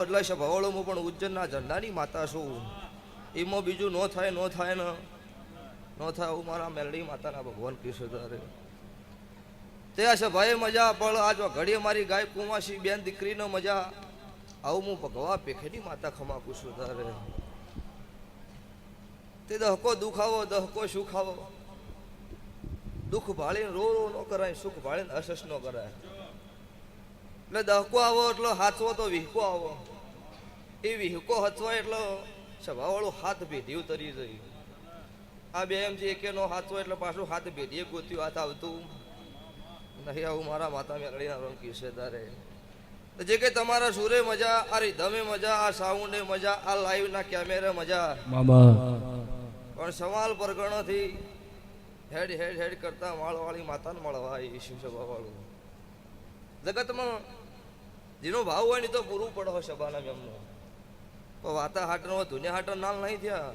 એટલે છે ભવાળોમાં પણ ઉજ્જૈનના ઝંડાની માતા છું. એમાં બીજું ન થાય ને ન થાય એવું મારા મેલડી માતાના ભગવાન કૃષ્ણ તે છે ભાઈ મજા. પણ આ જો ઘડીએ મારી ગાય કુમાસી બેન દીકરીનો મજા આવું હું ભગવા પેખેની માતા ખમા પૂછું તારે. તે દહકો દુખાવો દહકો સુખાવો, દુઃખ ભાળીને રો રો ન કરાય, સુખ ભાળીને હસસ ન કરાય. એટલે દહકો આવો એટલે હાથવો તો વિહકો આવો, એ વિહકો હચવાય એટલે સભાવાળું હાથ ભેઢ્યું તરી જઈ. આ બે એમ છે એકેનો હાથવો એટલે પાછું હાથ ભેઢીએ ગોત્યું હાથ આવતું નહીં. આવું મારા માતા મેળડીના રંગ કીશે તારે. જે કે તમારા સુરે મજા, આ રીધમે મજા, આ સાઉન્ડે મજા, આ લાઈવ ના કેમેરા મજા. પણ સવાલ પરગણોથી હેડ હેડ હેડ કરતા માળવાળી માતાને મળવા એ શિવસભા વાળું જગતમાં જેનો ભાવ હોય ને તો પૂરું પડો સભાના એમનો. પણ વાતા હાટનો ધુનિયા હાટો નાલ નહીં થયા.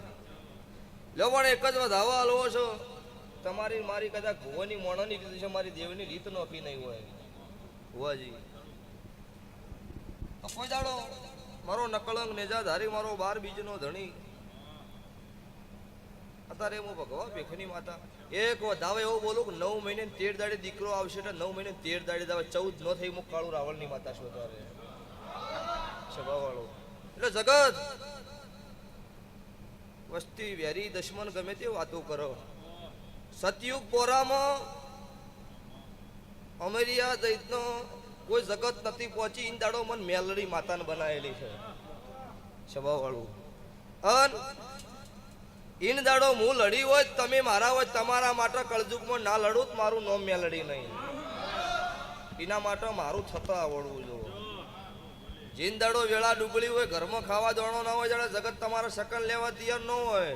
લો પણ એક જ વધાવા હલવો છો તમારી મારી કદાચ ભુવાની મોણોની કીધું છે, મારી દેવની રીત નોખી નહીં હોય ભુવાજી. કોઈ દાડો મારો નકળંગ નેજાધારી મારો 12 બીજનો ધણી અત્યારે હું ભગવા ભેખની માતા એક વધાવે એવું બોલું કે 9 મહિને 13 દાડે દીકરો આવશે એટલે 9 મહિને 13 દાડે દાવે 14 ન થઈ હું કાળું રાવણની માતા છું તારે સભા વાળો. એટલે જગત વસ્તી વેરી દુશ્મન ગમે તે વાતો કરો. સતયુગ પોરામાં અમેરિયા દૈતનો કોઈ જગત નથી પહોંચી. ઇન દાડો મન મેલડી માતાને બનાવેલી છે સભા વાળું. અન ઇન દાડો હું લડી હોય તમે મારા હોય, તમારા માટે કળજુગમાં ના લડું મારું નામ મેલડી નહીં. એના માટે મારું થતા આવડવું જો. જીન દાડો વેળા ડૂબળી હોય, ઘરમાં ખાવા દોણો ના હોય, જાણે જગત તમારા શકન લેવા તૈયાર ન હોય.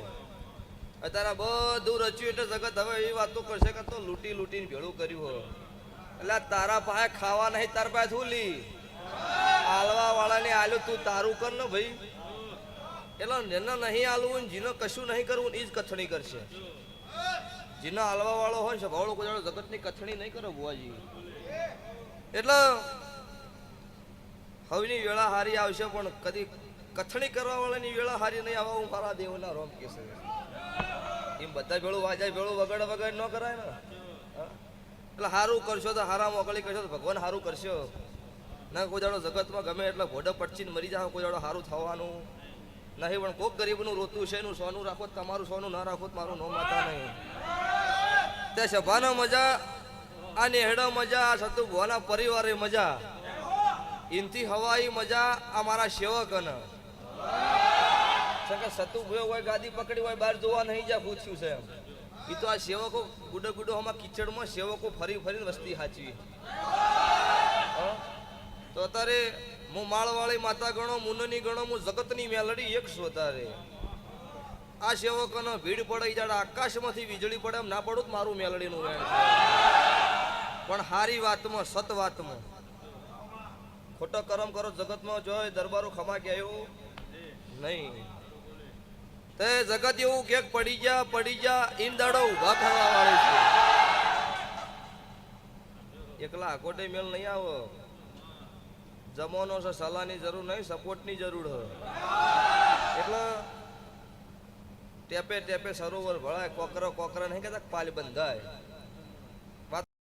અત્યારે બધું રચ્યું એટલે જગત હવે એવી વાતો કરશે કે તો લૂંટી લૂંટીને ભેળું કર્યું હોય. એટલે તારા પાસે ખાવા નહીં, તાર પાસે શું લી આલવા વાળાને આલ્યું, તું તારું કર ને ભાઈ. એટલે જેને નહીં આલવું જેને કશું નહીં કરવું એ જ કથણી કરશે. જેને આલવા વાળો હોય ને સભાવાળો કોઈ જગતની કથણી નહીં કરે બુઆજી. એટલે હવેની વેળા હારી આવશે પણ કદી કથણી કરવા વાળાની વેળા હારી નહીં આવે. હું મારા દેવના રોમ કહેશે એમ બધા ભેળું વાજાય ભેળું વગાડ વગાડ ન કરાય ને. એટલે સારું કરશો તો હારા મોકલી કરશો તો ભગવાન સારું કરશો. ના કોઈ દાડો જગતમાં ગમે એટલે ઘોડે પટચીને મરી જાવ, કોઈ દાડો સારું થવાનું નહીં. પણ કોક ગરીબનું રોતું છે એનું સોનું રાખો, તમારું સોનું ના રાખો મારું નો માતા નહીં. તે સભાનો મજા, આ નેહડો મજા, આ સતુ ભુવાના પરિવારે મજા, ઇનથી હવાઈ મજા આ મારા સેવકને. સતુ ભૂયો હોય ગાદી પકડી હોય બહાર જોવા નહીં જ્યાં પૂછ્યું છે એમ. એ તો આ સેવકો ગુડો ગુડો આમાં કિચડમાં સેવકો ફરી ફરીને વસ્તી સાચવી. તો અત્યારે હું માળવાળી માતા ગણો, મુનની ગણો, હું જગતની મેલડી એક છું. તારે આ સેવકોનો ભીડ પડે જાડે આકાશમાંથી વીજળી પડે એમ ના પડું જ મારું મેલડીનું વેણ છે. પણ હારી વાતમાં સત વાતમાં ખોટો કરમ કરો જગતમાં જોય દરબારો ખમા કે આવ્યું નહીં. તે જગત એવું કે પડી જા ઇન દાડો ઉભા કરવા વાળી છે. એકલા આકોટે મેલ નહીં આવો. જમવાનો છે, સલાહની જરૂર નહીં, સપોર્ટની જરૂર હોય. એટલે ટેપે ટેપે સરોવર ભળાય, કોકરા નહીં કહેતા પાલ બંધાય.